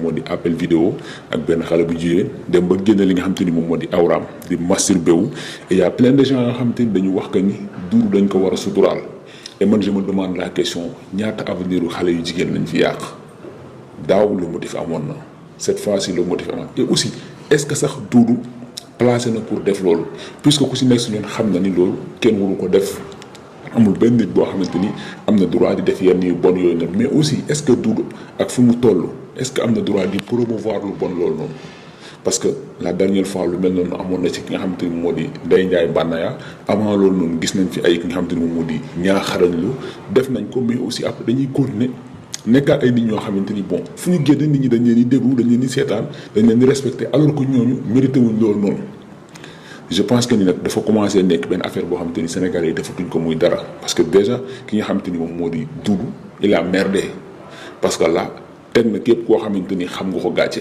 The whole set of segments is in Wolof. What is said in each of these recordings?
moo di appel vidéo ak benn xale bu jigéen dem ba génne li nga xam te ni moom moo di awraam di masturbé wu et y a plein de gens yoo xam te ni dañu wax que ni Doudou dañ ko war a suturaal et man je me demande la question ñaata avenir u xale yu jigéen lañ fi yàq daaw le motif amoon na cette fois-ci le motif amoon et aussi est-ce que sax Doudou placé na pour def loolu puisque ku si nekk si ñun xam na ni loolu kenn waru ko def amul benn nit boo xamante ni am na droit di def yenn yu bon yooyu noonu mais aussi est-ce que Doudou ak fu mu toll est-ce que am na droit di promouvoir lu bon loolu noonu parce que la dernière fois lu mel noonu amoon na ci ki nga xamante ni moo di Ndeye Ndiaye Banaya avant loolu noonu gis nañ fi ay ki nga xamante ni moom moo di ñaaxarañ lu def nañ ko mais aussi après dañuy continuer nekkaat ay nit ñoo xamante ni bon fu ñu génn nit ñi dañ leen di déglu dañ leen di seetaan dañ leen di respecter alors que ñooñu mérité wuñ loolu noonu. je pense que ni nag dafa commencé nekk benn affaire boo xamante ni Sénégalais yi defatuñ ko muy dara parce que déjà ki nga xamante ni moom moo di Doudou il a merdé parce que là teg na képp koo xamante ni xam nga ko gàcce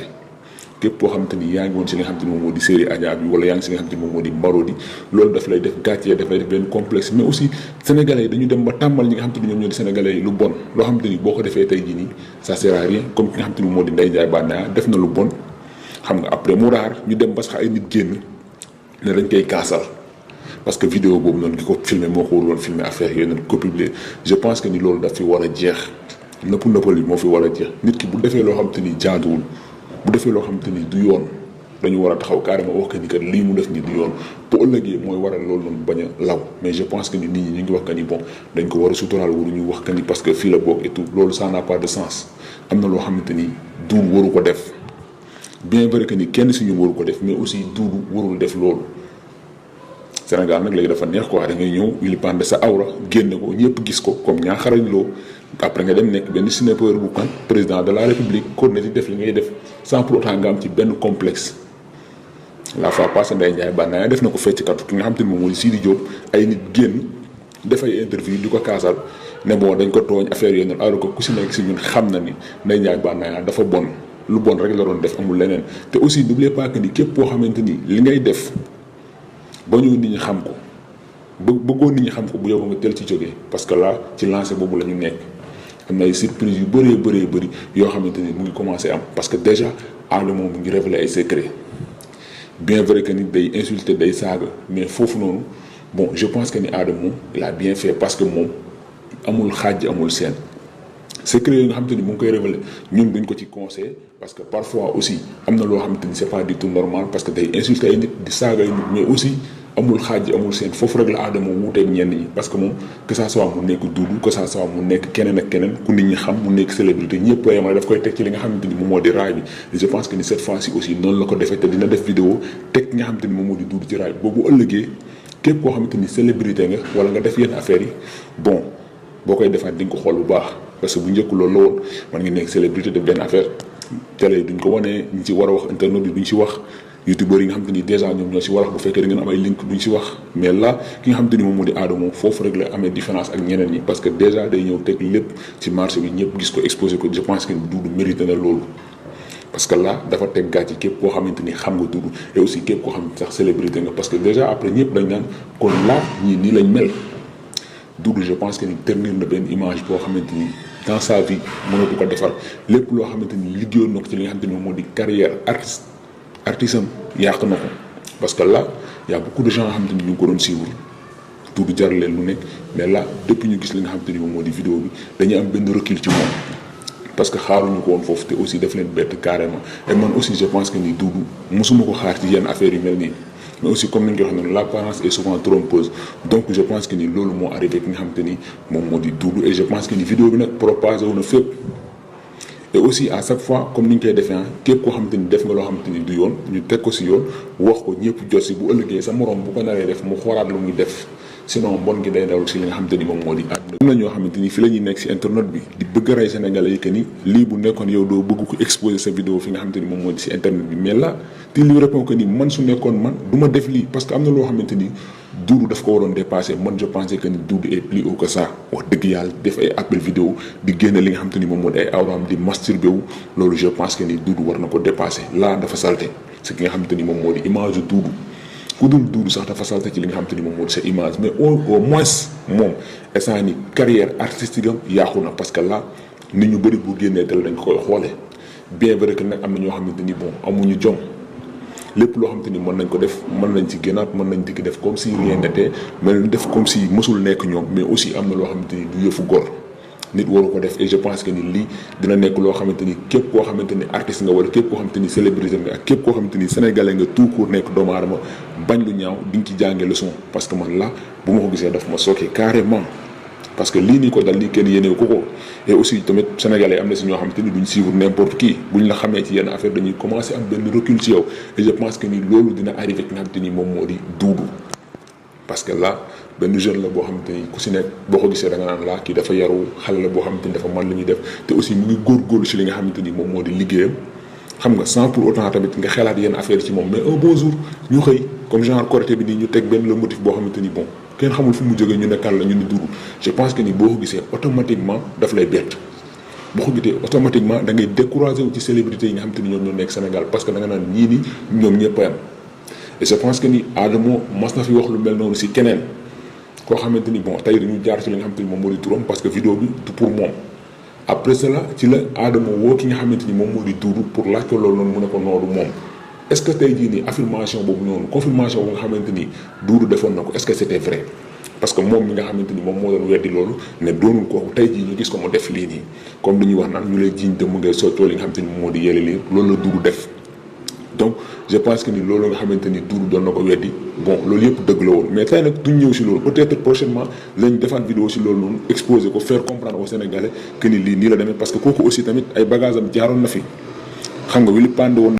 képp koo xamante ni yaa ngi woon si nga xamante ni moom moo di série Adja bi wala yaa ngi si nga xamante ni moom moo di Marodi loolu daf lay def gàcce daf lay def benn complexe mais aussi Sénégalais yi dañu dem ba tàmmal ñi nga xamante ni ñoom ñoo di Sénégalais yi lu bon loo xamante ni boo ko defee tey jii nii ça sert à rien comme ki nga xamante ni moom moo di Ndeye Ndiaye Banaya def na lu bon xam nga après mu raar ñu dem ba sax ay nit génn ne dañ koy kaasal parce que vidéo boobu noonu ki ko filmé moo ko war woon filmé affaire yooyu noonu ko publier je pense que ni loolu daf fi war a jeex nëppal yi moo fi war a jeex nit ki bu defee loo xam te ni jaaduwul bu defee loo xam te ni du yoon dañu war a taxaw carrément wax que ni kat lii mu def ni du yoon bu ëllëgee mooy waral loolu noonu bañ a law mais je pense que ni nit ñi ñu ngi wax que ni bon dañ ko war a suturaal waruñu wax que ni parce que fii la bokk et tout loolu ça n'a pas de sens am na loo xamante ni Doudou waru ko def bien vrai que ni kenn si ñu waru ko def mais aussi Doudou warul def loolu Sénégal nag léegi dafa neex quoi da ngay ñëw wilipande sa awra génne ko ñëpp gis ko comme ñaaxarañ loo après nga dem nekk benn sniper bu kan président de la république kon ne di def li ngay def sans pour autant nga am ci benn complexe. la fois passée Ndeye Ndiaye Banaya def na ko fecckat ki nga xam te ne moom mooy Sidi Diop ay nit génn def ay interview di ko kaasal ne bon dañ ko tooñ affaire yooyu noonu alors que ku si nekk si ñun xam na ni Ndeye Ndiaye Banaya dafa bon. lu bon rek la doon def amul leneen te aussi n'oubliez pas que ni képp koo xamante ni li ngay def ba ñu nit ñi xam ko bëggoon nit ñi xam ko bu yow nga teel ci jógee parce que là ci lancé boobu la ñu nekk am na ay surprise yu bëri yoo xamante ni mu ngi commencé am parce que déjà Adamo mu ngi révéler ay secret bien vrai que ni day insulter day saaga mais foofu noonu bon je pense que ni Adamo il a bien fait parce que moom amul xaaj amul seen. secret yooyu nga xamante ni mu ngi koy révéler ñun duñ ko ci conseil parce que parfois aussi am na loo xamante ni c'est pas du tout normal parce que day insulter ay nit di saaga ay nit mais aussi amul xaaj amul seen foofu rek la Adamo wuuteeg ñenn ñi parce que moom que ça soit mu nekk Doudou que ça soit mu nekk keneen ak keneen ku nit ñi xam mu nekk célébrité ñëpp a yemale daf koy teg ci li nga xamante ni moom moo di raay bi et je pense que ni cette fois-ci aussi noonu la ko defee te dina def vidéo teg nga xamante ni moom moo di Doudou ci raay bi boobu ëllëgee képp koo xamante ni célébrité nga wala nga def yenn affaires yi bon boo koy defaat di nga ko xool bu baax parce que bu njëkk loolu la woon man ngi nekk célébrité de benn affaire télé duñ ko wane ñu ci war a wax internet yi duñ ci wax youtubeurs yi nga xam te ni déjà ñoom ñoo ci war a wax bu fekkee da ngeen am ay link duñ ci wax mais là ki nga xam te ni moom moo di Adamo foofu rek la amee différence ak ñeneen ñi parce que déjà day ñëw teg lépp ci marché bi ñëpp gis ko exposé ko je pense que Doudou mérité na loolu parce que là dafa teg gàcce képp koo xamante ni xam nga Doudou et aussi képp koo xam ne sax célébrité nga parce que déjà après ñëpp dañ naan kon là ñii nii lañ mel Doudou je pense que ni ternir na benn image boo xamante ni dans sa vie mënatu ko defar lépp loo xamante ni liggéeyoon na ko ci li nga xamante ni moom moo di carrière artisam yàq na ko parce que là y a beaucoup de gens yoo xamante ni ñu ngi ko doon suivre Doudou jar leen lu nekk mais là depuis ñu gis li nga xamante ni moom moo di vidéo bi dañuy am benn recul ci moom parce que xaaruñu ko woon foofu te aussi daf leen bett carrément et man aussi je pense que ni Doudou mosuma ko xaar ci yenn affaires yu mel nii mais aussi comme ni nga ko waxee noonu l'apparence est souvent trompeuse donc je pense que ni loolu moo arrivé ki nga xamante ni moom moo di Doudou et je pense que ni vidéo bi nag propagé wu na fépp et aussi à chaque fois comme ni ñu koy defee képp koo xamante ni def nga loo xamante ni du yoon ñu teg ko si yoon wax ko ñëpp jot si bu ëllëgee sa morom bu ko naree def mu xoolaat lu muy def sinon mbon gi day daw si li nga xamante ni moom moo di àdduna. am na ñoo xamante ni fi la ñuy nekk si internet bi di bëgg a rey Sénégalais yi que ni lii bu nekkoon yow doo bëgg ko exposer sa vidéo fi nga xamante ni moom moo di si internet bi mais là te li répond que ni man su nekkoon man du ma def lii parce que am na loo xamante ni Doudou daf ko waroon dépasser man je pensais que ni Doudou est plus haut que ça wax dëgg yàlla def ay appel vidéo di génne li nga xamante ni moom moo di ay awraam di masturbé wu loolu je pense que ni Doudou war na ko dépasser là dafa salté ce ki nga xamante ni moom moo di image de Doudou ku dul Doudou sax dafa salté ci li nga xamante ni moom moo di sa image mais au moins moom instant ni carrière artistique am yaaxu na parce que là nit ñu bëri bu génnee tel dañ ko koy xoolee bien vrai que nag am na ñoo xamante ni bon amuñu jom lépp loo xamante ni mën nañ ko def mën nañ ci génnaat mën nañ dikk def comme si rien n'était mais def comme si mësul nekk ñoom mais aussi am na loo xamante ni du yëfu góor nit waru ko def et je pense que ni lii dina nekk loo xamante ni képp koo xamante ni artiste nga wala képp koo xamante ni célébrité nga ak képp koo xamante ni sénégalais nga tout court nekk doomu aadama bañ lu ñaaw di nga ci jànge leçon parce que man la bu ma ko gisee daf ma sookee carrément parce que lii nii ko dal lii kenn yéenewu ko et aussi tamit sénégalais am na si ñoo xamante ni duñ suivre n'importe qui buñ la xamee ci yenn affaire dañuy commencer am benn recul ci yow et je pense que ni loolu dina arrivé ki nga xamante ni moom moo di Doudou parce que là benn jeune la boo xamante ni ku si nekk boo ko gisee da nga naan laa kii dafa yaru xale la boo xamante ni dafa mën la ñuy def te aussi mu ngi góorgóorlu si li nga xamante ni moom moo di liggéeyam xam nga sans pour autant tamit nga xelaat yenn affaire ci moom mais un beau jour ñu xëy comme genre Korité bi nii ñu teg benn le motif boo xamante ni bon kenn xamul fu mu jógee ñu nekkal la ñu ni Doudou je pense que ni boo ko gisee automatiquement daf lay bett boo ko gisee automatiquement da ngay découragé wu ci célébrité yi nga xamante ni ñoom ñoo nekk Sénégal parce que da nga naan ñii ni ñoom ñëpp a yam et je pense que ni Adamo mas na fi wax lu mel noonu si keneen koo xamante ni bon tey dañu jaar ci li nga xamante ni moom moo di turam parce que vidéo bi du pour moom après cela ci la Adamo woo ki nga xamante ni moom moo di Doudou pour laaj ko loolu noonu mu ne ko noodu moom est-ce que tey jii nii affirmation boobu noonu confirmation bu nga xamante ni Doudou defoon na ko est-ce que c'était vrai parce que moom mi nga xamante ni moom moo doon weddi loolu ne doonul kooku tey jii ñu gis ko mu def lii nii comme li ñuy wax naan ñu lay jiiñ dëmm ngay sottoo li nga xamante ni moom moo di yële lii loolu la Doudou def donc je pense que ni loolu nga xamante ni Doudou doon na ko weddi bon loolu yëpp dëgg la woon mais tey nag duñ ñëw si loolu peut-être prochainement lañ defaat vidéo si loolu noonu exposer ko faire comprendre aux Sénégalais que ni lii nii la demee parce que kooku aussi tamit ay bagages am jaaroon na fi xam nga wili pande woon